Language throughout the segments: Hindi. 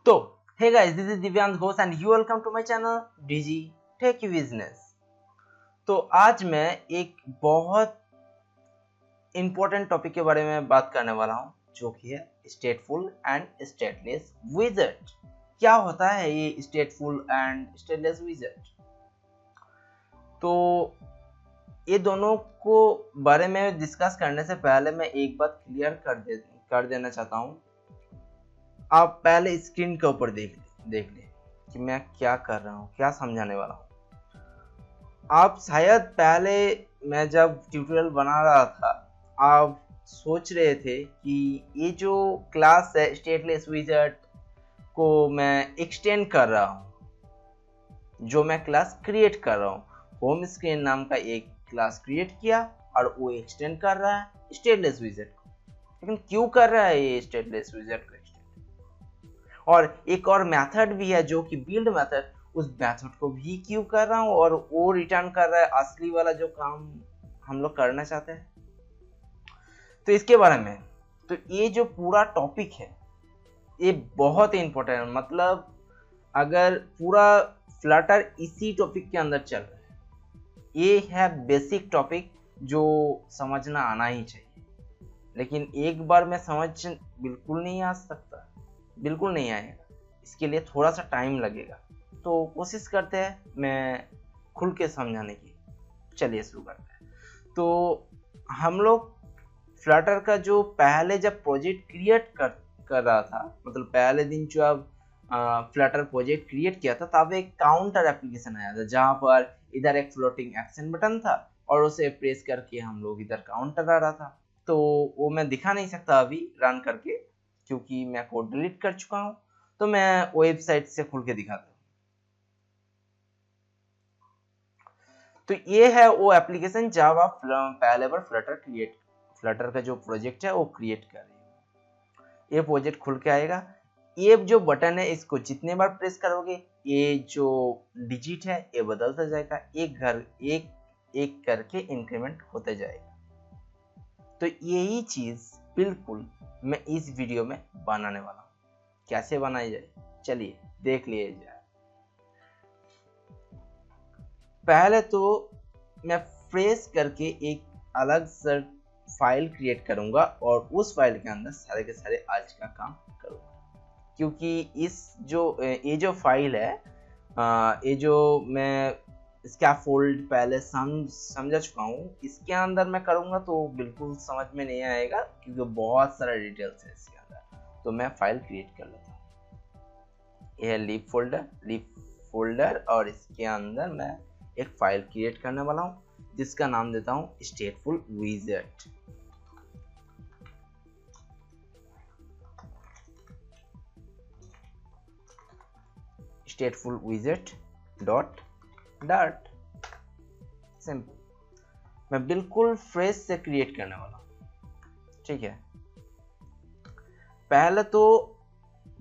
तो hey guys, this is Divyansh Ghosh and you welcome to my channel DG tech business. तो आज मैं एक बहुत इंपॉर्टेंट टॉपिक के बारे में बात करने वाला हूं, जो कि है स्टेटफुल एंड स्टेटलेस विजेट। क्या होता है ये स्टेटफुल एंड स्टेटलेस विजेट? तो ये दोनों को बारे में डिस्कस करने से पहले मैं एक बात क्लियर कर देना चाहता हूं। आप पहले स्क्रीन के ऊपर देख ले कि मैं क्या कर रहा हूँ, क्या समझाने वाला हूँ। आप शायद पहले मैं जब ट्यूटोरियल बना रहा था, आप सोच रहे थे कि ये जो क्लास है स्टेटलेस विजेट को मैं एक्सटेंड कर रहा हूँ, जो मैं क्लास क्रिएट कर रहा हूँ। होम स्क्रीन नाम का एक क्लास क्रिएट किया और वो एक्सटेंड कर रहा है स्टेटलेस विजेट को। लेकिन क्यों कर रहा है ये स्टेटलेस विजेट को? और एक और मेथड भी है जो कि बिल्ड मेथड, उस मेथड को भी क्यों कर रहा हूँ और वो रिटर्न कर रहा है असली वाला जो काम हम लोग करना चाहते हैं। तो इसके बारे में, तो ये जो पूरा टॉपिक है ये बहुत ही इंपॉर्टेंट है। मतलब अगर पूरा फ्लटर इसी टॉपिक के अंदर चल रहा है, ये है बेसिक टॉपिक जो समझना आना ही चाहिए। लेकिन एक बार में समझ बिल्कुल नहीं आ सकता, बिल्कुल नहीं आएगा। इसके लिए थोड़ा सा टाइम लगेगा। तो कोशिश करते हैं मैं खुल के समझाने की। चलिए शुरू करते हैं। तो हम लोग फ्लटर का जो पहले जब प्रोजेक्ट क्रिएट कर रहा था, मतलब पहले दिन जब फ्लटर प्रोजेक्ट क्रिएट किया था, तब एक काउंटर एप्लीकेशन आया था जहाँ पर इधर एक फ्लोटिंग एक्शन बटन था और उसे प्रेस करके हम लोग इधर काउंटर आ रहा था। तो वो मैं दिखा नहीं सकता अभी रन करके, क्योंकि मैं कोड डिलीट कर चुका हूं। तो मैं वेबसाइट से खुल के दिखाता हूं। तो ये है वो एप्लीकेशन जब आप पहले बार फ्लटर का जो प्रोजेक्ट है वो क्रिएट कर रहे हो। ये प्रोजेक्ट खुल के आएगा। ये जो बटन है, इसको जितने बार प्रेस करोगे ये जो डिजिट है ये बदलता जाएगा, एक एक करके इंक्रीमेंट होते जाएगा। तो यही चीज बिल्कुल मैं इस वीडियो में बनाने वाला हूँ। कैसे बनाई जाए चलिए देख लिए जाए। पहले तो मैं फ्रेश करके एक अलग सा फाइल क्रिएट करूंगा और उस फाइल के अंदर सारे के सारे आज का काम करूंगा। क्योंकि ये जो फाइल है, ये जो मैं इसका फोल्ड पहले समझा चुका हूँ, इसके अंदर मैं करूंगा तो बिल्कुल समझ में नहीं आएगा, क्योंकि बहुत सारा डिटेल्स है इसके अंदर। तो मैं फाइल क्रिएट कर लेता हूँ। यह है लीप फोल्डर और इसके अंदर मैं एक फाइल क्रिएट करने वाला हूँ जिसका नाम देता हूँ स्टेटफुल विजेट। स्टेटफुल विजेट डॉट डार्ट सिंपल। मैं बिल्कुल फ्रेश से क्रिएट करने वाला हूं। ठीक है, पहले तो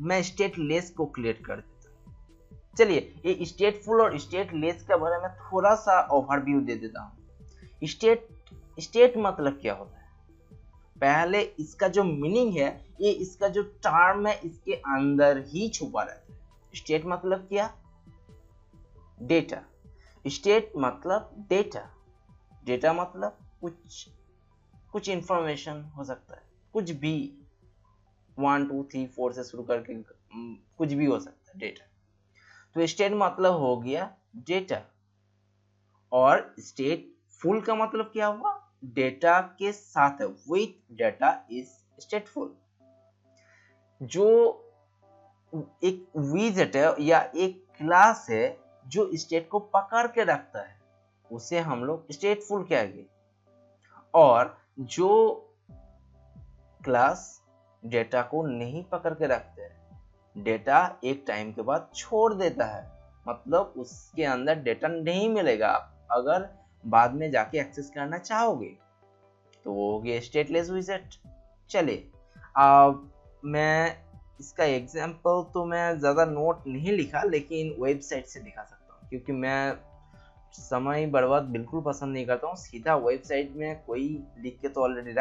मैं स्टेटलेस को क्रिएट कर देता हूं। चलिए ये स्टेटफुल और स्टेटलेस के बारे में थोड़ा सा ओवरव्यू दे देता हूं। स्टेट मतलब क्या होता है? पहले इसका जो मीनिंग है, ये इसका जो टर्म है इसके अंदर ही छुपा रहता है। स्टेट मतलब क्या? डेटा। स्टेट मतलब डेटा मतलब कुछ इंफॉर्मेशन हो सकता है, कुछ भी 1 2 3 4 से शुरू करके कुछ भी हो सकता है डेटा। तो स्टेट मतलब हो गया डेटा, और स्टेट फुल का मतलब क्या हुआ? डेटा के साथ है, विथ डेटा इज स्टेटफुल। जो एक विजेट है या एक क्लास है जो स्टेट को पकड़ के रखता है, उसे हम लोग स्टेटफुल कहेंगे। और जो क्लास डेटा को नहीं पकड़ के रखते हैं, डेटा एक टाइम के बाद छोड़ देता है, मतलब उसके अंदर डेटा नहीं मिलेगा। अगर बाद में जाके एक्सेस करना चाहोगे तो वो हो गया स्टेटलेस विजेट। चलिए अब मैं इसका एग्जाम्पल तो मैं ज़्यादा नोट नहीं लिखा, लेकिन वेबसाइट से दिखा सकता हूँ, क्योंकि मैं समय बर्बाद बिल्कुल पसंद नहीं करता हूँ। सीधा वेबसाइट में कोई लिख के तो ऑलरेडी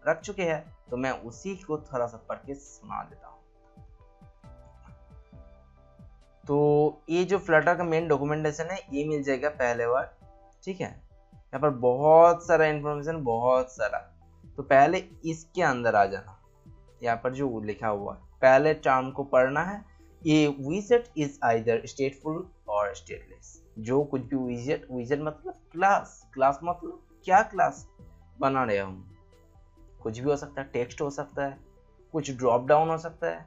रख चुके हैं, तो मैं उसी को थोड़ा सा पढ़ के सुना देता हूँ। तो ये जो फ्लटर का मेन डॉक्यूमेंटेशन है ये मिल जाएगा पहले बार, ठीक है। यहाँ पर बहुत सारा इंफॉर्मेशन, बहुत सारा। तो पहले इसके अंदर आ जाना, यहाँ पर जो लिखा हुआ है पहले टर्म को पढ़ना है। ये विजेट इज आइदर स्टेटफुल और स्टेटलेस। जो कुछ भी विजेट, विजेट मतलब क्लास, क्लास मतलब क्या क्लास बना रहे हम, कुछ भी हो सकता है, टेक्स्ट हो सकता है, कुछ ड्रॉप डाउन हो सकता है,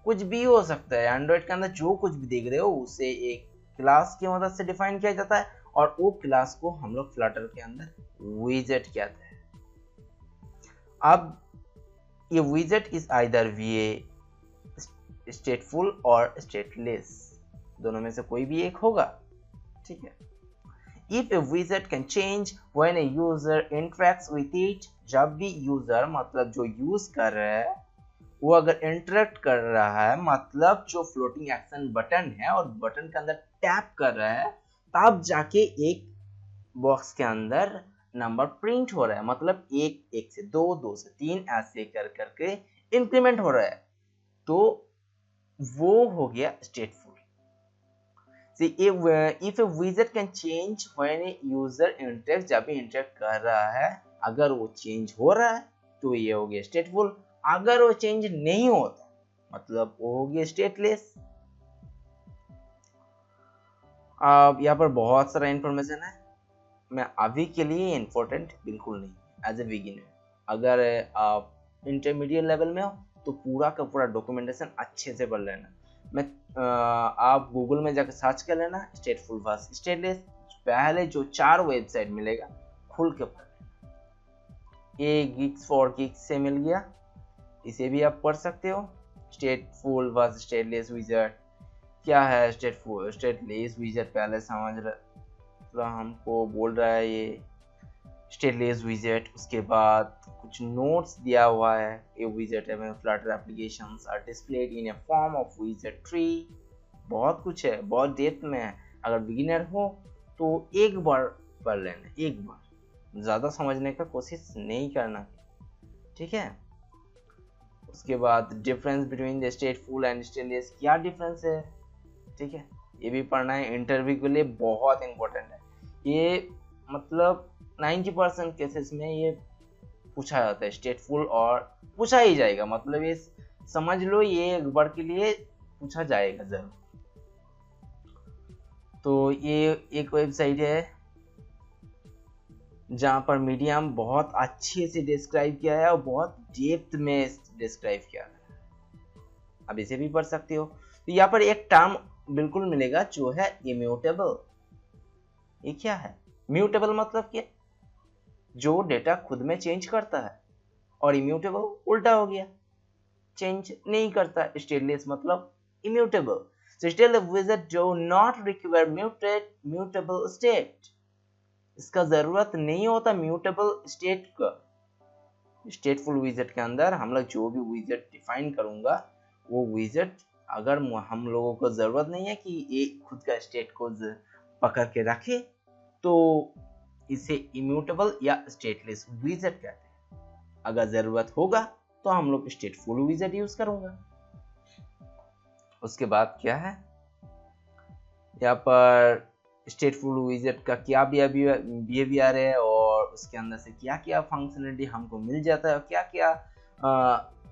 कुछ भी हो सकता है। एंड्रॉइड के अंदर जो कुछ भी देख रहे हो उसे एक क्लास की मदद से डिफाइन किया जाता है, और वो क्लास को हम लोग फ्लटर के अंदर विजेट कहते हैं। अब ये विजेट इज आइदर वीए स्टेटफुल और स्टेटलेस, दोनों में से कोई भी एक होगा, ठीक है। If a widget can change when a user interacts with it, जब भी यूजर मतलब जो यूज कर रहा है वो अगर इंटरेक्ट कर रहा है, मतलब जो फ्लोटिंग एक्शन बटन है और बटन के अंदर टैप कर रहा है, तब जाके एक बॉक्स के अंदर नंबर प्रिंट हो रहा है। मतलब एक, एक से दो, दो से तीन, ऐसे कर करके इंक्रीमेंट हो रहा है, तो वो हो गया स्टेटफुल। See, if a widget can change when a user interacts, जब भी इंटरेक्ट कर रहा है अगर वो चेंज हो रहा है तो ये हो गया स्टेटफुल। अगर वो चेंज नहीं होता मतलब वो हो गया स्टेटलेस। अब यहाँ पर बहुत सारा इंफॉर्मेशन है, मैं अभी के लिए इम्पोर्टेंट बिल्कुल नहीं। एज ए बिगिनर, अगर आप इंटरमीडिएट लेवल में हो तो पूरा का पूरा डॉक्यूमेंटेशन अच्छे से पढ़ लेना। मैं आप गूगल में जाकर सर्च कर लेना स्टेटफुल वर्सेस स्टेटलेस, पहले जो 4 वेबसाइट मिलेगा खुल के पढ़ लेना। ये गिग्स फॉर गिग्स से मिल गया, इसे भी आप पढ़ सकते हो। स्टेटफुल वर्सेस स्टेटलेस विजेट क्या है, स्टेटफुल स्टेटलेस विजेट पहले समझ रहा, हमको बोल रहा है ये स्टेटलेस विजेट। उसके बाद कुछ नोट्स दिया हुआ है, ए विजेट है Flutter applications are displayed in a form of विजेट ट्री। बहुत कुछ है, बहुत डेप्थ में है। अगर बिगिनर हो तो एक बार पढ़ लेना, एक बार, ज़्यादा समझने का कोशिश नहीं करना, ठीक है। उसके बाद difference between the स्टेटफुल and stateless, क्या डिफरेंस है, ठीक है, ये भी पढ़ना है। इंटरव्यू के लिए बहुत इंपॉर्टेंट है ये, मतलब 90% केसेस में ये पूछा जाता है स्टेटफुल, और पूछा ही जाएगा, मतलब ये समझ लो ये एक बार के लिए पूछा जाएगा जरूर। तो ये एक वेबसाइट है जहाँ पर मीडियम बहुत अच्छे से डिस्क्राइब किया है और बहुत डेप्थ में डिस्क्राइब किया है, अब इसे भी पढ़ सकते हो। तो यहाँ पर एक टर्म बिल्कुल मिलेगा जो है इम्यूटेबल। ये क्या है? म्यूटेबल मतलब क्या? जो डेटा खुद में चेंज करता है, और इम्यूटेबल उल्टा हो गया, चेंज नहीं करता। स्टेटलेस मतलब इम्यूटेबल। So स्टेटलेस विजेट जो नॉट रिक्वायर म्यूटेबल स्टेट, इसका जरूरत नहीं होता म्यूटेबल स्टेट का। स्टेटफुल विजेट के अंदर हम लोग जो भी विजेट डिफाइन करूंगा वो विजेट अगर हम लोगों को जरूरत नहीं है कि ये खुद का स्टेट को पकड़ के रखे, तो इसे इम्यूटेबल या स्टेटलेस विजेट कहते हैं। अगर जरूरत होगा तो हम लोग स्टेटफुल विजेट यूज करूंगा। उसके बाद क्या है यहाँ पर स्टेटफुल विजेट का क्या बिहेवियर है, और उसके अंदर से क्या क्या फंक्शनलिटी हमको मिल जाता है, और क्या क्या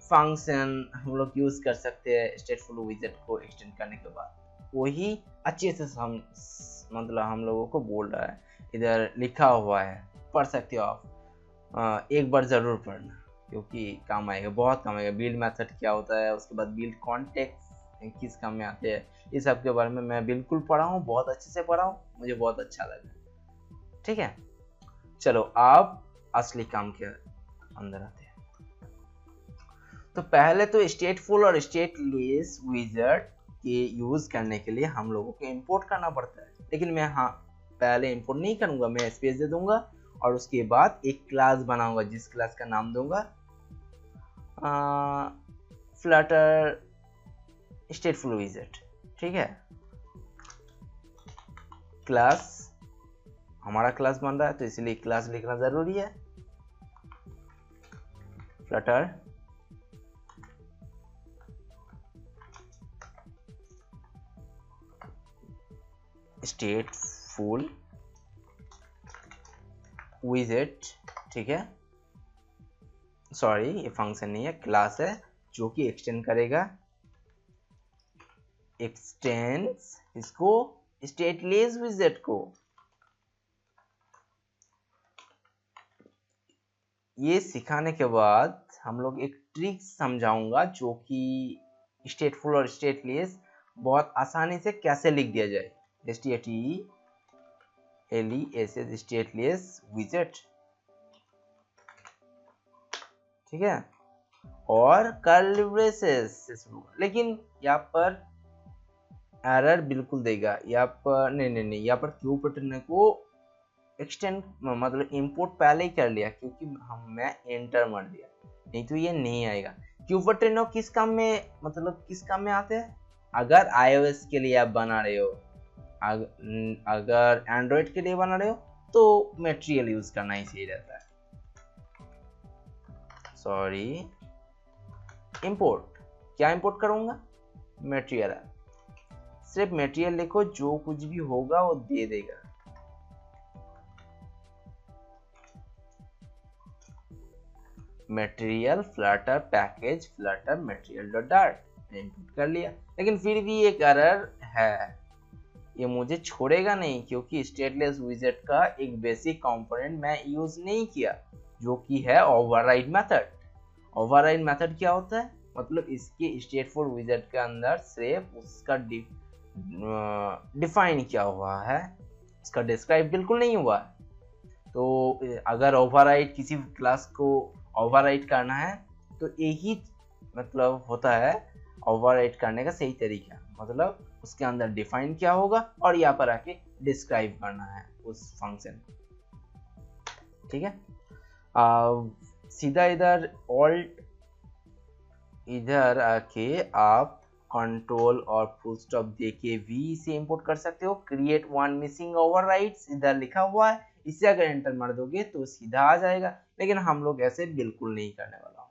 फंक्शन हम लोग यूज कर सकते हैं स्टेटफुल विजेट को एक्सटेंड करने के बाद, वही अच्छे से हम मतलब हम लोगों को बोल रहा है। इधर लिखा हुआ है, पढ़ सकते हो आप, एक बार ज़रूर पढ़ना क्योंकि काम आएगा, बहुत काम आएगा। बिल्ड मेथड क्या होता है, उसके बाद बिल्ड कॉन्टेक्स्ट किस काम में आते हैं, इस सब के बारे में मैं बिल्कुल पढ़ा हूँ, बहुत अच्छे से पढ़ा हूँ, मुझे बहुत अच्छा लगा, ठीक है। चलो आप असली काम के अंदर आते हैं। तो पहले तो स्टेटफुल और स्टेटलेस विजेट के यूज करने के लिए हम लोगों को इंपोर्ट करना पड़ता है, लेकिन मैं पहले इंपोर्ट नहीं करूंगा, मैं स्पेस दे दूंगा और उसके बाद एक क्लास बनाऊंगा जिस क्लास का नाम दूंगा फ्लटर स्टेटफुल विजेट, ठीक है। क्लास, हमारा क्लास बन रहा है तो इसलिए क्लास लिखना जरूरी है। फ्लटर स्टेटफुल विजेट, ठीक है, सॉरी ये फंक्शन नहीं है, क्लास है जो कि एक्सटेंड करेगा, एक्सटेंड्स इसको स्टेटलेस विजेट को। ये सिखाने के बाद हम लोग एक ट्रिक समझाऊंगा जो कि स्टेटफुल और स्टेटलेस बहुत आसानी से कैसे लिख दिया जाए। STATLES स्टेटलेस विजेट, ठीक है, और कर्ली ब्रेसेस। लेकिन यहाँ पर एरर बिल्कुल देगा, यहाँ पर नहीं यहाँ पर क्यू पैटर्न को एक्सटेंड मतलब इंपोर्ट पहले ही कर लिया क्योंकि मैं एंटर मार दिया, नहीं तो ये नहीं आएगा। क्यू पैटर्न किस काम में, मतलब किस काम में आते हैं? अगर iOS के लिए आप बना रहे हो, अगर एंड्रॉइड के लिए बना रहे हो तो मटेरियल यूज करना ही सही रहता है। सॉरी, इंपोर्ट क्या इंपोर्ट करूंगा? मटेरियल। सिर्फ मटेरियल लिखो, जो कुछ भी होगा वो दे देगा। Material Flutter package Flutter material dot dart import कर लिया, लेकिन फिर भी एक एरर है, ये मुझे छोड़ेगा नहीं क्योंकि स्टेटलेस विजेट का एक बेसिक कंपोनेंट मैं यूज नहीं किया जो कि है ओवरराइड मेथड। ओवरराइड मेथड क्या होता है? मतलब इसके स्टेटफुल विजेट के अंदर सिर्फ उसका डिफाइन किया हुआ है, उसका डिस्क्राइब बिल्कुल नहीं हुआ है। तो अगर ओवरराइड किसी क्लास को ओवरराइड करना है तो यही मतलब होता है ओवरराइड करने का सही तरीका, मतलब उसके अंदर डिफाइन क्या होगा और यहाँ पर आके डिस्क्राइब करना है उस फंक्शन, ठीक है। सीधा इधर ऑल्ट इधर आके आप कंट्रोल और फुल स्टॉप देके भी इसे इंपोर्ट कर सकते हो। क्रिएट वन मिसिंग ओवरराइड्स इधर लिखा हुआ है, इसे अगर एंटर मार दोगे तो सीधा आ जाएगा, लेकिन हम लोग ऐसे बिल्कुल नहीं करने वाला हूँ,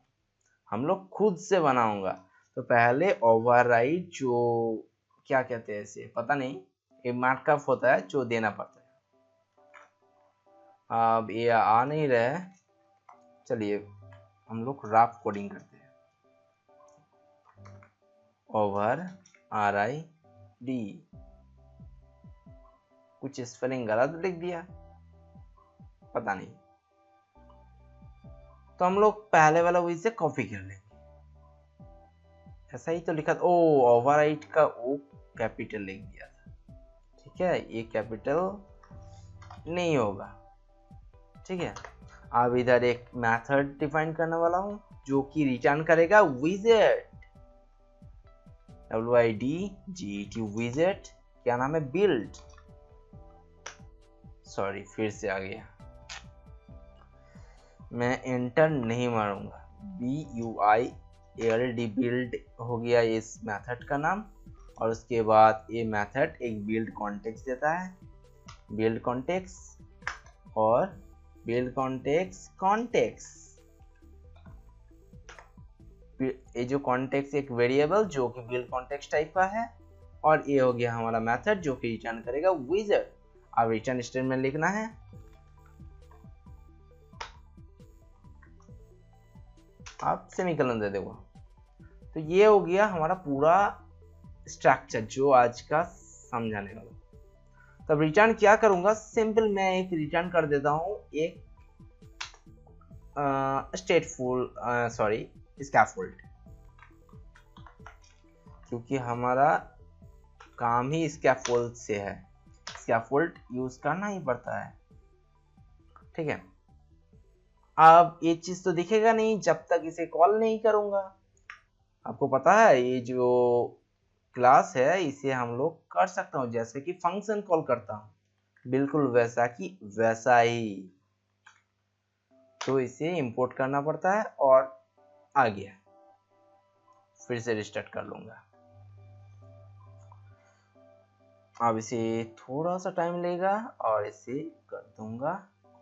हम लोग खुद से बनाऊंगा। तो पहले ओवरराइड जो क्या कहते हैं इसे पता नहीं, ये मार्कअप होता है जो देना पड़ता है। अब ये आ नहीं रहा है, चलिए हम लोग रफ कोडिंग करते हैं। ओवर RID, कुछ स्पेलिंग गलत लिख दिया पता नहीं, तो हम लोग पहले वाला वही से कॉपी कर लेंगे। ऐसा ही तो लिखा था, ओ ओवरराइड का ओ कैपिटल लिख दिया था, ठीक है, ये कैपिटल नहीं होगा, ठीक है। अब इधर एक मेथड डिफाइन करने वाला हूं जो कि रिटर्न करेगा विजेट, WIDGET विजेट, क्या नाम है, बिल्ड, सॉरी फिर से आ गया, मैं एंटर नहीं मारूंगा, BUILD बिल्ड हो गया इस मेथड का नाम। और उसके बाद ये मेथड एक बिल्ड कॉन्टेक्स्ट देता है, बिल्ड कॉन्टेक्स्ट और बिल्ड कॉन्टेक्स्ट, ये जो कॉन्टेक्स्ट एक वेरिएबल जो कि बिल्ड कॉन्टेक्स्ट टाइप का है, और ये हो गया हमारा मेथड जो कि रिटर्न करेगा विजेट। अब रिटर्न स्टेटमेंट लिखना है, आप सेमीकोलन दे देगा। तो ये हो गया हमारा पूरा स्ट्रक्चर जो आज का समझाने वाला। तब रिटर्न क्या करूंगा, सिंपल मैं एक रिटर्न कर देता हूं, एक स्टेटफुल सॉरी स्कैफोल्ड, क्योंकि हमारा काम ही स्कैफोल्ड से है, स्कैफोल्ड यूज करना ही पड़ता है, ठीक है। अब ये चीज तो दिखेगा नहीं जब तक इसे कॉल नहीं करूंगा। आपको पता है ये जो क्लास है इसे हम लोग कर सकता हूं जैसे कि फंक्शन कॉल करता हूं, बिल्कुल वैसा कि वैसा ही। तो इसे इंपोर्ट करना पड़ता है और आ गया, फिर से रिस्टार्ट कर लूंगा। अब इसे थोड़ा सा टाइम लेगा और इसे कर दूंगा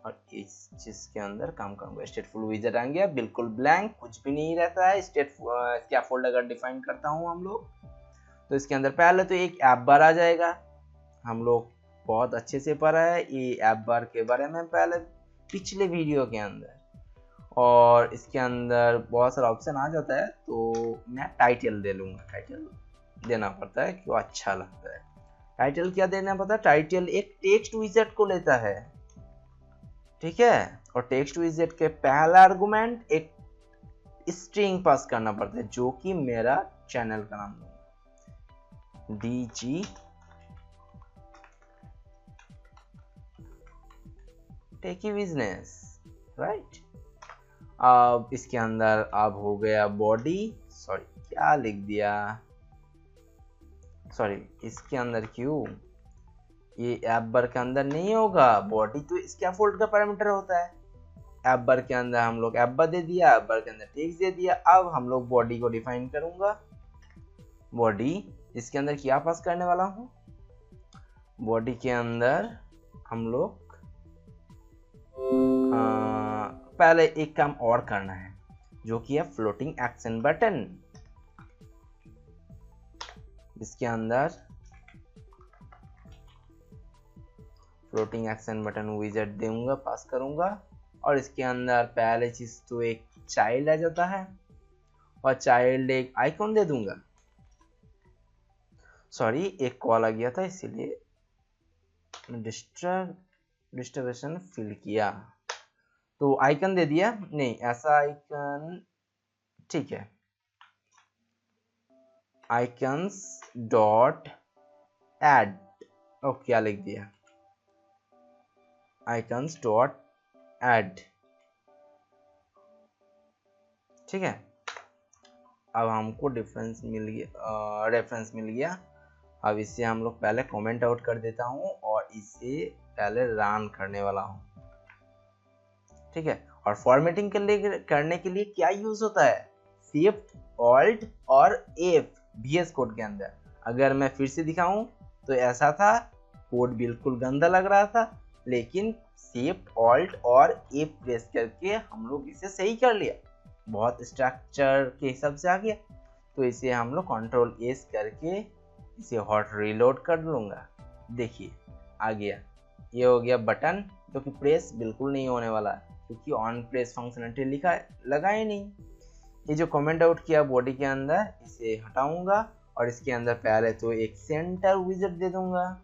और इस चीज के अंदर काम करूंगा। स्टेटफुल विजेट आ गया, बिल्कुल ब्लैंक, कुछ भी नहीं रहता है। स्कैफोल्ड अगर डिफाइन करता हूं हम लोग तो इसके अंदर पहले तो एक ऐप बार आ जाएगा, हम लोग बहुत अच्छे से पढ़ा है ये ऐप बार के बारे में पहले पिछले वीडियो के अंदर, और इसके अंदर बहुत सारा ऑप्शन आ जाता है, तो मैं टाइटल दे लूँगा। टाइटल देना पड़ता है क्यों, अच्छा लगता है। टाइटल क्या देना पड़ता है, टाइटल एक टेक्स्ट विजेट को लेता है, ठीक है, और टेक्स्ट विजेट के पहला आर्गुमेंट एक स्ट्रिंग पास करना पड़ता है, जो कि मेरा चैनल का नाम दूंगा, डीजी टेकी बिजनेस, राइट। अब इसके अंदर अब हो गया बॉडी, सॉरी क्या लिख दिया, सॉरी इसके अंदर क्यों, ये ऐप बार के अंदर नहीं होगा, बॉडी तो स्कैफोल्ड का पैरामीटर होता है। ऐप बार के अंदर हम लोग ऐप बार दे दिया, ऐप बार के अंदर टेक्स्ट दे दिया। अब हम लोग बॉडी को डिफाइन करूंगा, बॉडी इसके अंदर क्या पास करने वाला हूं, बॉडी के अंदर हम लोग पहले एक काम और करना है, जो कि है फ्लोटिंग एक्शन बटन। इसके अंदर फ्लोटिंग एक्शन बटन विजेट दूंगा, पास करूंगा, और इसके अंदर पहले चीज तो एक चाइल्ड आ जाता है, और चाइल्ड एक आइकॉन दे दूंगा, सॉरी एक कॉल आ गया था इसीलिए डिस्टर्बेशन फिल किया, तो आइकन दे दिया, नहीं ऐसा आइकन ठीक है, आइकन्स डॉट एड, और क्या लिख दिया, आइकन्स डॉट एड, ठीक है। अब हमको डिफरेंस मिल गया, रेफरेंस मिल गया। अब इसे हम लोग पहले कमेंट आउट कर देता हूं, और इसे पहले रन करने वाला हूं, ठीक है। और फॉर्मेटिंग करने के लिए क्या यूज होता है, शिफ्ट ऑल्ट और एफ VS कोड के अंदर। अगर मैं फिर से दिखाऊं तो ऐसा था, कोड बिल्कुल गंदा लग रहा था, लेकिन शिफ्ट ऑल्ट और एफ प्रेस करके हम लोग इसे सही कर लिया, बहुत स्ट्रक्चर के हिसाब से आ गया। तो इसे हम लोग कंट्रोल एस करके इसे हॉट रीलोड कर लूंगा, देखिए आ गया, ये हो गया बटन, जो कि प्रेस बिल्कुल नहीं होने वाला है, क्योंकि ऑन प्रेस फंक्शनलिटी लिखा है, लगा ही नहीं। ये जो कमेंट आउट किया बॉडी के अंदर, इसे हटाऊंगा, और इसके अंदर पहले तो एक सेंटर विजेट दे दूंगा।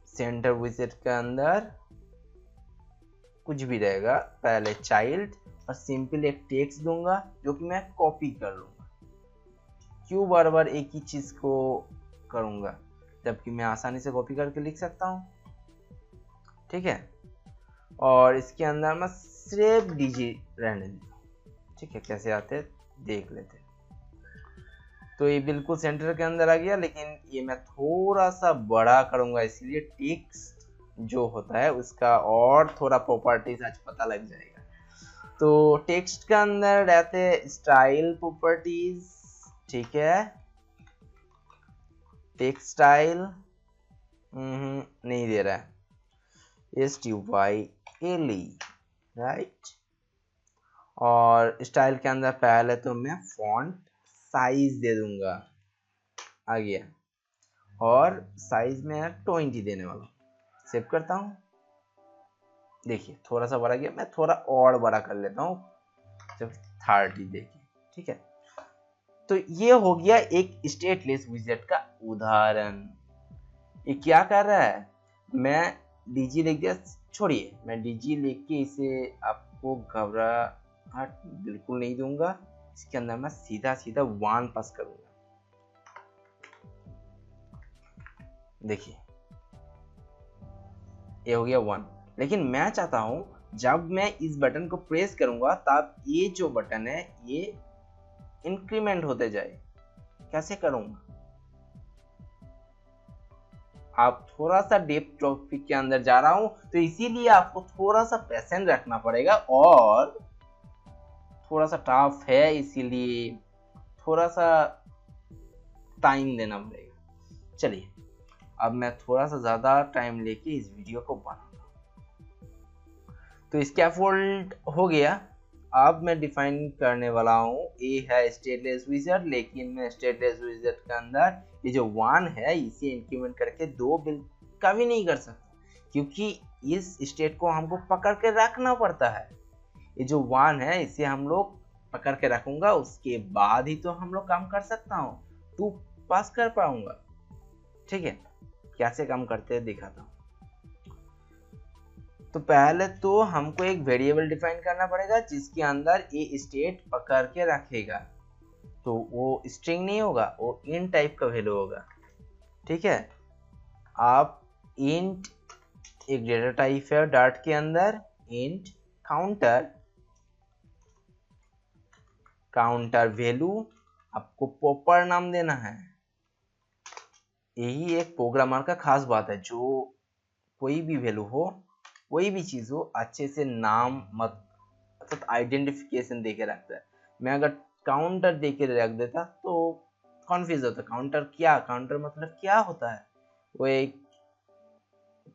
सेंटर विजेट के अंदर कुछ भी रहेगा, पहले चाइल्ड, और सिंपल एक टेक्स्ट दूंगा, जो कि मैं कॉपी कर लूंगा। क्यों बार बार एक ही चीज को करूंगा, जबकि मैं आसानी से कॉपी करके लिख सकता हूं, ठीक है। और इसके अंदर मैं सिर्फ डीजी रहने देता हूं, ठीक है, कैसे आते देख लेते। तो ये बिल्कुल सेंटर के अंदर आ गया, लेकिन ये मैं थोड़ा सा बड़ा करूंगा, इसलिए टेक्स्ट जो होता है उसका और थोड़ा प्रॉपर्टीज आज पता लग जाएगा। तो टेक्स्ट के अंदर रहते स्टाइल प्रॉपर्टीज, ठीक है, टेक्स्ट स्टाइल नहीं दे रहा है, STYLE, राइट। और स्टाइल के अंदर पहले तो मैं फॉन्ट साइज दे दूंगा, आ गया, और साइज में 20 देने वाला हूँ। सेव करता हूँ, देखिए थोड़ा सा बड़ा गया, मैं थोड़ा और बड़ा कर लेता हूँ, जब 30 देखिए, ठीक है। तो ये हो गया एक स्टेटलेस विजेट का उदाहरण। ये क्या कर रहा है, मैं डीजी लिख दिया, छोड़िए मैं डीजी लिख के इसे आपको घबराहट बिल्कुल नहीं दूंगा, इसके अंदर मैं सीधा सीधा 1 पास करूंगा, देखिए ये हो गया 1। लेकिन मैं चाहता हूं जब मैं इस बटन को प्रेस करूंगा तब ये जो बटन है ये इंक्रीमेंट होते जाए। कैसे करूंगा, आप थोड़ा सा डीप टॉपिक के अंदर जा रहा हूं, तो इसीलिए आपको थोड़ा सा पेशेंस रखना पड़ेगा, और थोड़ा सा टफ है, इसीलिए थोड़ा सा टाइम देना पड़ेगा। चलिए अब मैं थोड़ा सा ज्यादा टाइम लेके इस वीडियो को बनाता हूं। तो स्कैफोल्ड हो गया, अब मैं डिफाइन करने वाला हूँ, ये है स्टेटलेस विजार्ड, लेकिन मैं स्टेटलेस विजार्ड के अंदर ये जो 1 है इसे इंक्रीमेंट करके 2 कभी नहीं कर सकता, क्योंकि इस स्टेट को हमको पकड़ के रखना पड़ता है। ये जो 1 है इसे हम लोग पकड़ के रखूंगा, उसके बाद ही तो हम लोग काम कर सकता हूँ, 2 पास कर पाऊंगा। ठीक है, कैसे काम करते हैं दिखाता हूँ। तो पहले तो हमको एक वेरिएबल डिफाइन करना पड़ेगा जिसके अंदर ये स्टेट पकड़ के रखेगा। तो वो स्ट्रिंग नहीं होगा, वो इंट टाइप का वैल्यू होगा। ठीक है, आप इंट एक डेटा टाइप है डाट के अंदर, इंट काउंटर वैल्यू आपको प्रॉपर नाम देना है। यही एक प्रोग्रामर का खास बात है, जो कोई भी वैल्यू हो, कोई भी चीज हो, अच्छे से नाम मतलब आइडेंटिफिकेशन देके रखता है। मैं अगर काउंटर देके रख देता तो कॉन्फ्यूज होता, काउंटर क्या, काउंटर मतलब क्या होता है, वो एक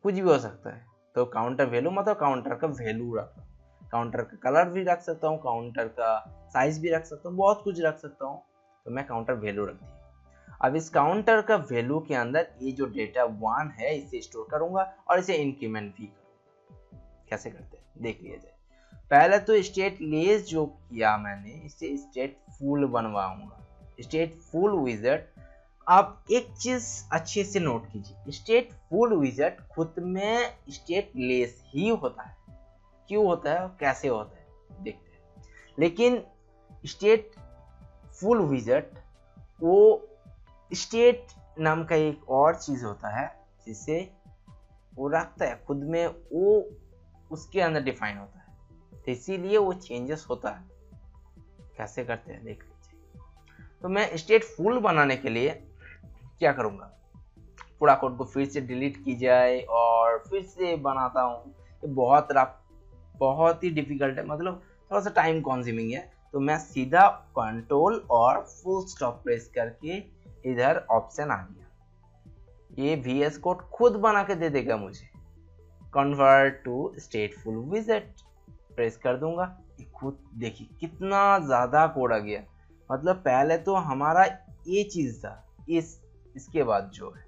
कुछ भी हो सकता है। तो काउंटर वैल्यू मतलब काउंटर का वैल्यू रखता हूँ, काउंटर का कलर भी रख सकता हूँ, काउंटर का साइज भी रख सकता हूँ, बहुत कुछ रख सकता हूँ। तो मैं काउंटर वैल्यू रख दिया। अब इस काउंटर का वैल्यू के अंदर ये जो डेटा 1 है इसे स्टोर करूंगा और इसे इंक्रीमेंट भी करूंगा। कैसे करते हैं देख लिया जाए। पहले तो स्टेट लेस जो किया मैंने, इसे स्टेट फुल बनवाऊंगा, स्टेट फुल विजार्ड। आप एक चीज अच्छे से नोट कीजिए, स्टेट फुल विजार्ड खुद में स्टेट लेस ही होता है। क्यों होता है और कैसे होता है देखते हैं। लेकिन स्टेट फुल विजार्ड वो स्टेट नाम का एक और चीज होता है जिसे वो रखता है खुद में, वो उसके अंदर डिफाइन होता है, तो इसीलिए वो चेंजेस होता है। कैसे करते हैं देख लीजिए। तो मैं स्टेट फुल बनाने के लिए क्या करूंगा, पूरा कोड को फिर से डिलीट की जाए और फिर से बनाता हूँ। ये बहुत ही डिफिकल्ट है, मतलब थोड़ा सा टाइम कंज्यूमिंग है। तो मैं सीधा कंट्रोल और फुल स्टॉप प्रेस करके इधर ऑप्शन आ गया, ये VS कोड खुद बना के दे देगा मुझे। Convert to stateful wizard press कर दूंगा, खुद देखिए कितना ज्यादा कोड आ गया। मतलब पहले तो हमारा ये चीज था, इसके बाद जो है,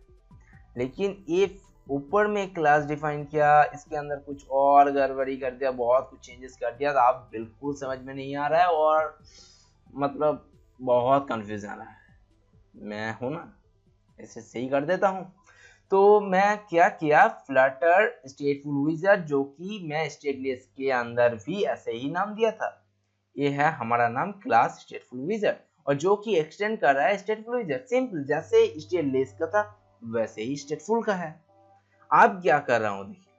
लेकिन ये ऊपर में क्लास डिफाइन किया, इसके अंदर कुछ और गड़बड़ी कर दिया, बहुत कुछ चेंजेस कर दिया। तो आप बिल्कुल समझ में नहीं आ रहा है और मतलब बहुत कंफ्यूजन आ रहा है। मैं हूं ना, इसे सही कर देता हूं। तो मैं क्या किया, फ्लटर स्टेटफुल विजार्ड, जो कि मैं स्टेटलेस के अंदर भी ऐसे ही नाम दिया था। ये है हमारा नाम क्लास स्टेटफुल विजार्ड, और जो कि एक्सटेंड कर रहा है स्टेटफुल विजार्ड, सिंपल जैसे स्टेटलेस का था वैसे ही स्टेटफुल का है। अब क्या कर रहा हूं देखिए,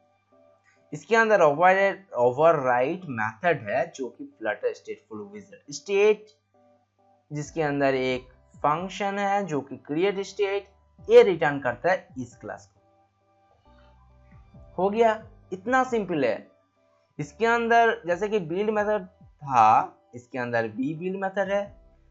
इसके अंदर ओवरराइड मेथड है जो कि फ्लटर स्टेटफुल विजार्ड स्टेट, जिसके अंदर एक फंक्शन है जो कि क्रिएट स्टेट, ये रिटर्न करता है इस क्लास को। हो गया, इतना सिंपल है। इसके अंदर जैसे कि बिल्ड मेथड था, इसके अंदर भी बिल्ड मेथड है,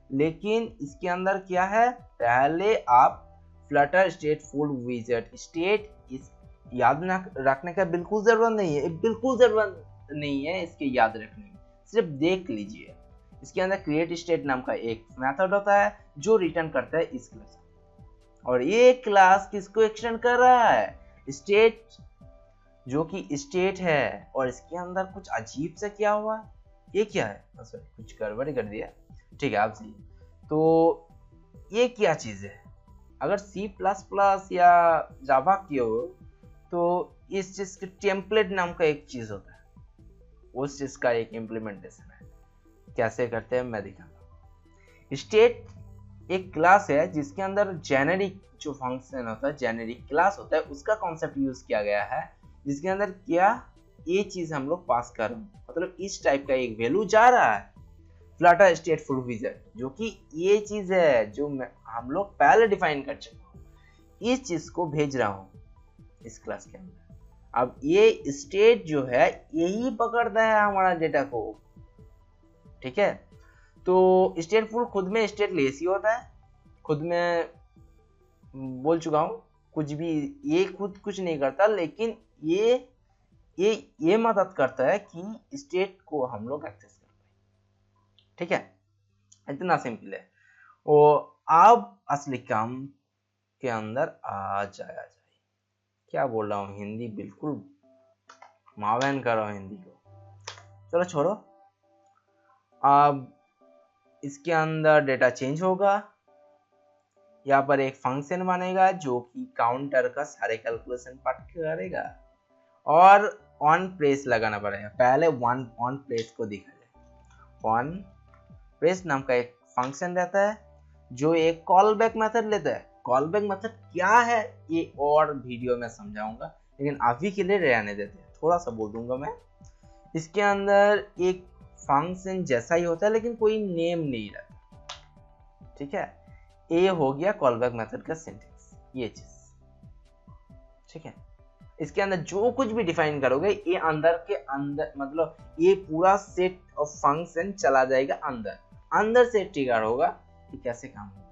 लेकिन इसके अंदर क्या है, पहले आप फ्लटर स्टेटफुल विजार्ड स्टेट इस याद रखने का बिल्कुल जरूरत नहीं है, बिल्कुल जरूरत नहीं है इसके याद रखने की, सिर्फ देख लीजिए। इसके अंदर क्रिएट स्टेट नाम का एक मेथड होता है जो रिटर्न करता है इस क्लास, और ये क्लास किसको एक्सटेंड कर रहा है, स्टेट, जो कि स्टेट है। और इसके अंदर कुछ अजीब सा क्या हुआ, ये क्या है, कुछ गड़बड़ कर दिया। ठीक है, आप सही। तो ये क्या चीज है, अगर C++ या जावा की हो तो इस चीज के टेम्पलेट नाम का एक चीज होता है, उस चीज का एक इम्प्लीमेंटेशन है। कैसे करते हैं मैं दिखाता हूँ। स्टेट एक क्लास है जिसके अंदर जेनेरिक जो फंक्शन होता है, जेनेरिक क्लास होता है, उसका कॉन्सेप्ट यूज किया गया है, जिसके अंदर क्या ये चीज हम लोग पास कर रहे हैं, मतलब इस टाइप का एक वैल्यू जा रहा है फ्लटर स्टेटफुल विजार्ड, जो कि ये चीज है जो हम लोग पहले डिफाइन कर चुके, इस चीज को भेज रहा हूं इस क्लास के अंदर। अब ये स्टेट जो है यही पकड़ता है हमारा डेटा को। ठीक है, तो स्टेटफुल खुद में स्टेटलेस ही होता है, खुद में बोल चुका हूं, कुछ भी ये खुद कुछ नहीं करता, लेकिन ये मदद करता है कि स्टेट को हम लोग एक्सेस कर पाए। ठीक है, इतना सिंपल है। और अब असली काम के अंदर आ जाया जाए। क्या बोल रहा हूँ, हिंदी बिल्कुल मावन कर रहा हूँ हिंदी को, चलो छोड़ो। अब इसके अंदर डेटा चेंज होगा, यहाँ पर एक फंक्शन बनेगा जो कि काउंटर का सारे कैलकुलेशन पार्ट करेगा, और ऑन प्लेस लगाना पड़ेगा। पहले वन ऑन प्लेस को देखा जाए। ऑन प्लेस नाम का एक फंक्शन रहता है जो एक कॉल बैक मेथड लेता है। कॉल बैक मेथड क्या है ये और वीडियो में समझाऊंगा, लेकिन अभी के लिए रहने देते हैं, थोड़ा सा बोल दूंगा मैं। इसके अंदर एक फंक्शन जैसा ही होता है लेकिन कोई नेम नहीं रहता, ठीक है। ये हो गया कॉल बैक मेथड का सिंटेक्स, ये चीज, ठीक है। इसके अंदर जो कुछ भी डिफाइन करोगे ये अंदर के अंदर, मतलब ये पूरा सेट ऑफ फंक्शन चला जाएगा अंदर, अंदर से ट्रिगर होगा। ये कैसे काम होगा,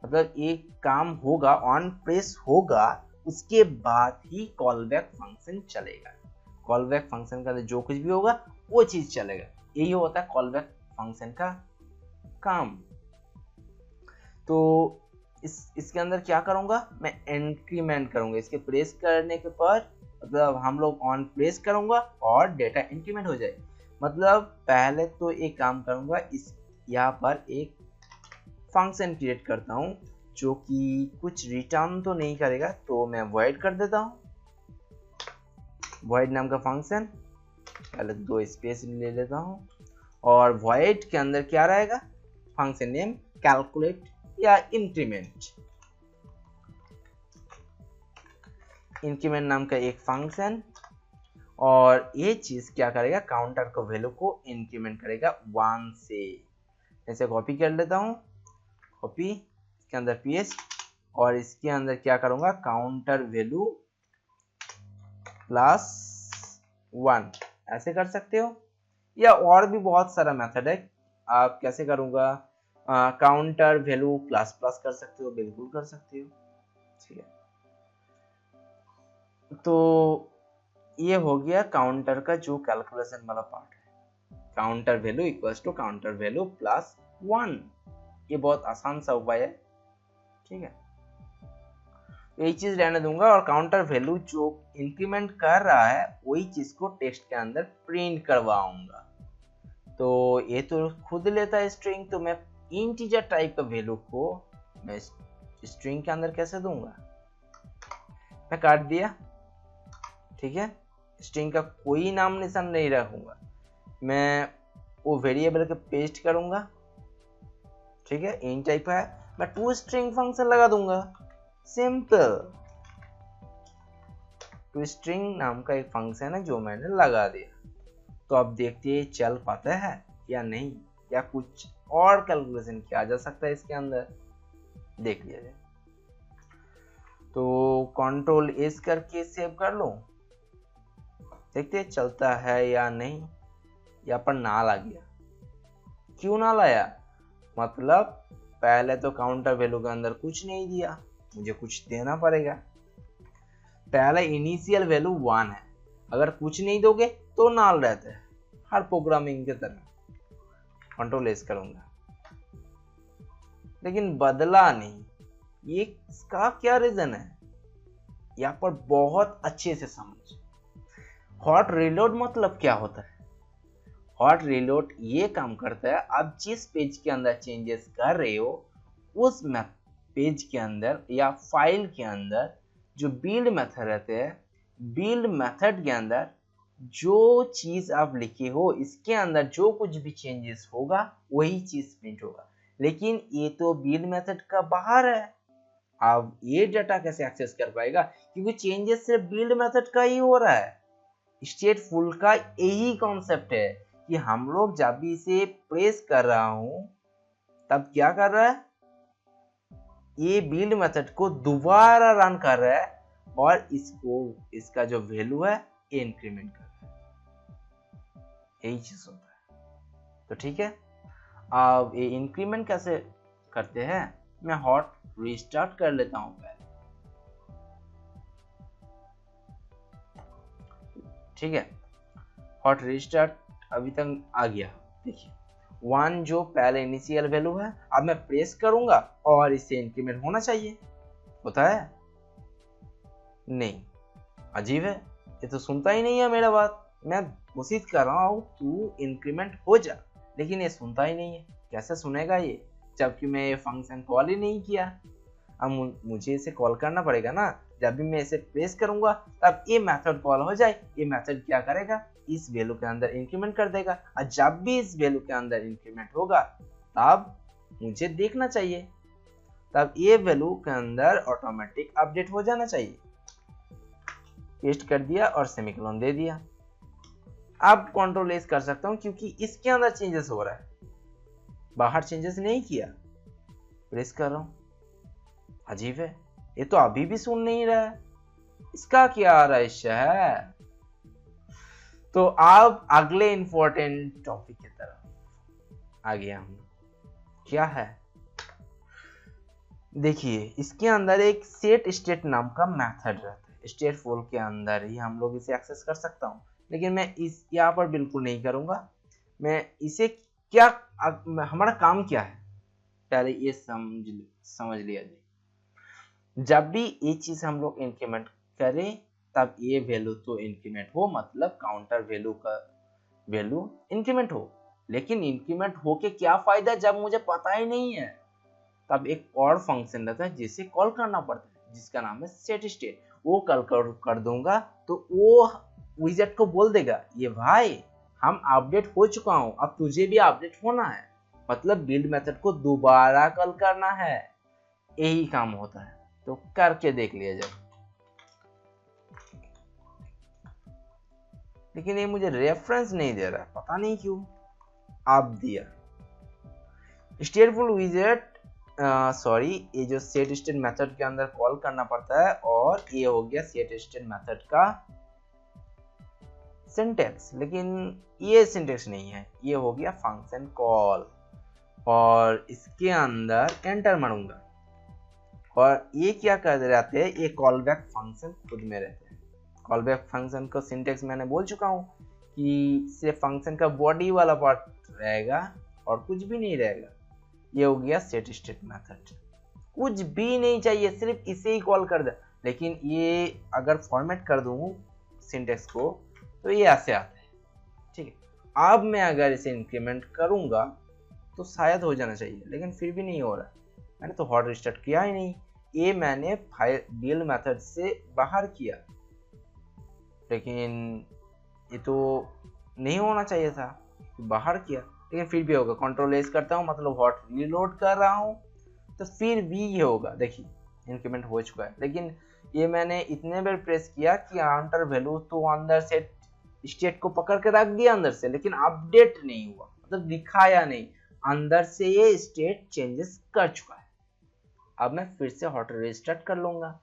मतलब एक काम होगा, ऑन प्रेस होगा, उसके बाद ही कॉल बैक फंक्शन चलेगा। कॉल बैक फंक्शन का जो कुछ भी होगा वो चीज चलेगा, यही होता है कॉल बैक फंक्शन का काम। तो इसके अंदर क्या करूंगा मैं, इंक्रीमेंट करूंगा। इसके प्रेस करने के बाद मतलब हम लोग ऑन प्रेस करूंगा और डेटा इंक्रीमेंट हो जाए। मतलब पहले तो एक काम करूंगा, इस यहाँ पर एक फंक्शन क्रिएट करता हूँ जो कि कुछ रिटर्न तो नहीं करेगा, तो मैं void कर देता हूँ। void नाम का फंक्शन, पहले 2 स्पेस ले लेता हूँ, और void के अंदर क्या रहेगा, फंक्शन नेम कैलकुलेट या इंक्रीमेंट। इंक्रीमेंट नाम का एक फंक्शन, और ये चीज क्या करेगा, काउंटर को वैल्यू को इंक्रीमेंट करेगा 1 से। ऐसे कॉपी कर लेता हूँ, कॉपी, इसके अंदर पेस्ट, और इसके अंदर क्या करूंगा, काउंटर वैल्यू +1, ऐसे कर सकते हो। या और भी बहुत सारा मेथड है, आप कैसे करूंगा, काउंटर वैल्यू ++ कर सकते हो, बिल्कुल कर सकते हो, ठीक है। तो ये हो गया काउंटर का जो कैलकुलेशन वाला पार्ट है, counter value equals to counter value +1। ये बहुत आसान सा उपाय है, ठीक है। यही चीज रहने दूंगा, और काउंटर वैल्यू जो इंक्रीमेंट कर रहा है वही चीज को टेक्स्ट के अंदर प्रिंट करवाऊंगा। तो ये तो खुद लेता है स्ट्रिंग, तो मैं इंटीजर टाइप का वैल्यू को मैं स्ट्रिंग के अंदर कैसे दूंगा, मैं काट दिया, ठीक है। स्ट्रिंग का कोई नाम निशान नहीं रखूंगा, मैं वो वेरिएबल के पेस्ट करूंगा, ठीक है। इंट टाइप है, मैं toString फंक्शन लगा दूंगा, सिंपल। toString नाम का एक फंक्शन है जो मैंने लगा दिया। तो अब देखते हैं चल पाता है या नहीं, या कुछ और कैलकुलेशन किया जा सकता है इसके अंदर, देख लिया जाए। तो Ctrl+S करके सेव कर लो, देखते हैं चलता है या नहीं। यहाँ पर नाल आ गया, क्यों नाल आया, मतलब पहले तो काउंटर वैल्यू के अंदर कुछ नहीं दिया, मुझे कुछ देना पड़ेगा। पहले इनिशियल वैल्यू 1 है, अगर कुछ नहीं दोगे तो नाल रहता है, हर प्रोग्रामिंग के तरह। Ctrl+S करूंगा, लेकिन बदला नहीं। ये इसका क्या रीजन है, यहाँ पर बहुत अच्छे से समझ। हॉट रीलोड मतलब क्या होता है, हॉट रीलोड ये काम करता है, आप जिस पेज के अंदर चेंजेस कर रहे हो उस पेज के अंदर या फाइल के अंदर जो बिल्ड मेथड रहते हैं, बिल्ड मेथड के अंदर जो चीज आप लिखे हो इसके अंदर जो कुछ भी चेंजेस होगा वही चीज प्रिंट होगा। लेकिन ये तो बिल्ड मेथड का बाहर है, अब ये डाटा कैसे एक्सेस कर पाएगा, क्योंकि चेंजेस सिर्फ बिल्ड मेथड का ही हो रहा है। स्टेटफुल का यही कॉन्सेप्ट है कि हम लोग जब भी इसे प्रेस कर रहा हूं तब क्या कर रहा है, ये बिल्ड मेथड को दोबारा रन कर रहा है, और इसका जो वैल्यू है ये इंक्रीमेंट कर रहा है, यही चीज होता है। तो ठीक है, अब ये इंक्रीमेंट कैसे करते हैं, मैं हॉट रीस्टार्ट कर लेता हूं पहले, ठीक है। हॉट रीस्टार्ट अभी तक आ गया, देखिए 1 जो पहले इनिशियल वैल्यू है, अब मैं प्रेस करूंगा और इससे इंक्रीमेंट होना चाहिए। होता है? नहीं। अजीब है, ये तो सुनता ही नहीं है मेरा बात। मैं कोशिश कर रहा हूँ तू इंक्रीमेंट हो जा, लेकिन ये सुनता ही नहीं है। कैसे सुनेगा ये, जबकि मैं ये फंक्शन कॉल ही नहीं किया। अब मुझे इसे कॉल करना पड़ेगा ना। जब भी मैं इसे प्रेस करूंगा तब ये मेथड कॉल हो जाए। ये मेथड क्या करेगा, इस वैल्यू के अंदर इंक्रीमेंट कर देगा, और जब भी इस वैल्यू के अंदर इंक्रीमेंट होगा तब मुझे देखना चाहिए, तब ये वैल्यू के अंदर ऑटोमेटिक अपडेट हो जाना चाहिए। पेस्ट कर दिया और सेमीकोलन दे दिया। अब कंट्रोल एस कर सकता हूं क्योंकि इसके अंदर चेंजेस हो रहा है, बाहर चेंजेस नहीं किया। प्रेस कर रहा हूं, अजीब है, ये तो अभी भी सुन नहीं रहा है। इसका क्या रहस्य है? तो अब अगले इंपॉर्टेंट टॉपिक की तरफ आ गया हूं। क्या है, देखिए इसके अंदर एक सेट स्टेट नाम का मेथड रहता है। स्टेटफुल के अंदर ही हम लोग इसे एक्सेस कर सकता हूं, लेकिन मैं इस यहाँ पर बिल्कुल नहीं करूंगा। मैं इसे क्या, हमारा काम क्या है पहले ये समझ लिया जाए। जब भी ये चीज हम लोग इंक्रीमेंट करें तब ये वैल्यू तो इंक्रीमेंट हो, मतलब काउंटर वैल्यू का वैल्यू इंक्रीमेंट हो। लेकिन इंक्रीमेंट हो के क्या फायदा जब मुझे पता ही नहीं है। तब एक और फंक्शन रहता है जिसे कॉल करना पड़ता है, जिसका नाम है सेट स्टेट। वो कॉल कर दूंगा तो वो विजेट को बोल देगा, ये भाई हम अपडेट हो चुका हूं, अब तुझे भी अपडेट होना है। मतलब बिल्ड मेथड को दोबारा कॉल करना है, यही काम होता है। तो करके देख लिया जाए। लेकिन ये मुझे रेफरेंस नहीं दे रहा है, पता नहीं क्यों। आप दिया स्टेटफुल विजेट, सॉरी, ये जो सेट स्टेट मेथड के अंदर कॉल करना पड़ता है, और ये हो गया सेट स्टेट मेथड का सिंटेक्स। लेकिन ये सिंटेक्स नहीं है, ये हो गया फंक्शन कॉल, और इसके अंदर एंटर मारूंगा। और ये क्या कर रहते हैं, ये कॉल बैक फंक्शन खुद में रहते हैं। कॉल बैक फंक्शन का सिंटेक्स मैंने बोल चुका हूँ कि सिर्फ फंक्शन का बॉडी वाला पार्ट रहेगा और कुछ भी नहीं रहेगा। ये हो गया सेट स्टेट मेथड, कुछ भी नहीं चाहिए, सिर्फ इसे ही कॉल कर दे। लेकिन ये अगर फॉर्मेट कर दूँ सिंटेक्स को तो ये ऐसे आता है, ठीक है। अब मैं अगर इसे इंक्रीमेंट करूंगा तो शायद हो जाना चाहिए, लेकिन फिर भी नहीं हो रहा। मैंने तो हॉट रिस्टार्ट किया ही नहीं, ये मैंने बिल्ड मेथड से बाहर किया, लेकिन ये तो नहीं होना चाहिए था, बाहर किया, लेकिन फिर भी होगा। कंट्रोल एस करता हूँ, मतलब हॉट रीलोड कर रहा हूँ, तो फिर भी ये होगा। देखिए इंक्रीमेंट हो चुका है, लेकिन ये मैंने इतने बार प्रेस किया कि काउंटर वैल्यू तो अंदर से स्टेट को पकड़ के रख दिया अंदर से, लेकिन अपडेट नहीं हुआ, मतलब दिखाया नहीं। अंदर से ये स्टेट चेंजेस कर चुका है। अब मैं फिर से हॉट रिस्टार्ट कर लूंगा।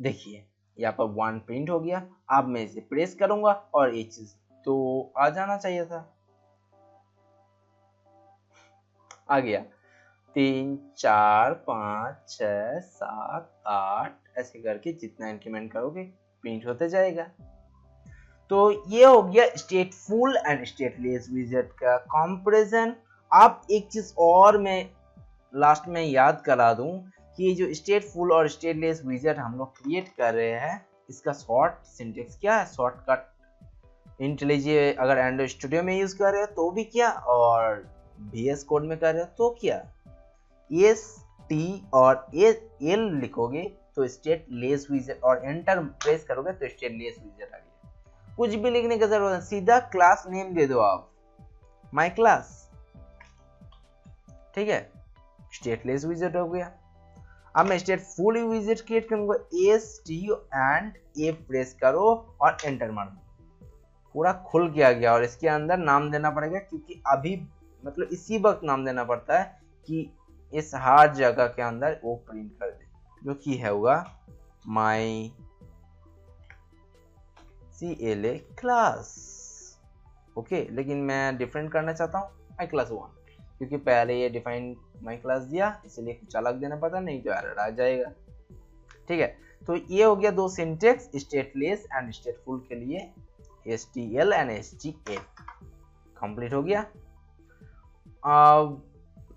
देखिए यहाँ पर 1 प्रिंट हो गया। अब मैं इसे प्रेस करूंगा और ये चीज तो आ जाना चाहिए था, आ गया। 3 4 5 6 7 8 ऐसे करके जितना इंक्रीमेंट करोगे प्रिंट होते जाएगा। तो ये हो गया स्टेटफुल एंड स्टेटलेस विजेट का कंपैरिजन। अब एक चीज और मैं लास्ट में याद करा दूं कि ये जो स्टेटफुल और स्टेटलेस विजेट हम लोग क्रिएट कर रहे हैं, इसका शॉर्ट सिंटेक्स क्या है, शॉर्टकट इंटेलिजे अगर एंड्रॉइड स्टूडियो में यूज कर रहे हो तो भी क्या, और VS कोड में कर रहे हो तो क्या। ST और L लिखोगे तो स्टेटलेस विजेट, और एंटर प्रेस करोगे तो स्टेटलेस विजेट आ गया। कुछ भी लिखने की जरूरत है, सीधा क्लास नेम दे दो आप, माय क्लास, ठीक है। स्टेटलेस विजेट हो गया। अब मैं स्टेटफुल विजेट क्रिएट करूंगा, ST एंड A प्रेस करो और एंटर मार दो, पूरा खुल के आ गया। और इसके अंदर नाम देना पड़ेगा, क्योंकि अभी मतलब इसी वक्त नाम देना पड़ता है कि इस हर जगह के अंदर वो प्रिंट कर दे, जो कि है होगा माय CLA क्लास, ओके। लेकिन मैं डिफरेंट करना चाहता हूँ, माई क्लास 1, क्योंकि पहले ये डिफाइन माई क्लास दिया, इसलिए कुछ अलग देना पड़ता, नहीं तो एरर आ जाएगा, ठीक है। तो ये हो गया दो सिंटेक्स, स्टेटलेस एंड स्टेटफुल के लिए STL एंड SGF कंप्लीट हो गया।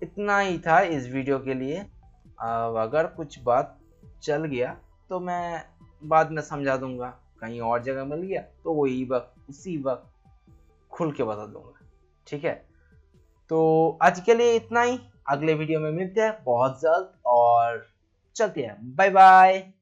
इतना ही था इस वीडियो के लिए। अगर कुछ बात चल गया तो मैं बाद में समझा दूंगा, कहीं और जगह मिल गया तो वही वक्त उसी वक्त खुल के बता दूंगा, ठीक है। तो आज के लिए इतना ही, अगले वीडियो में मिलते हैं बहुत जल्द और चलते हैं, बाय बाय।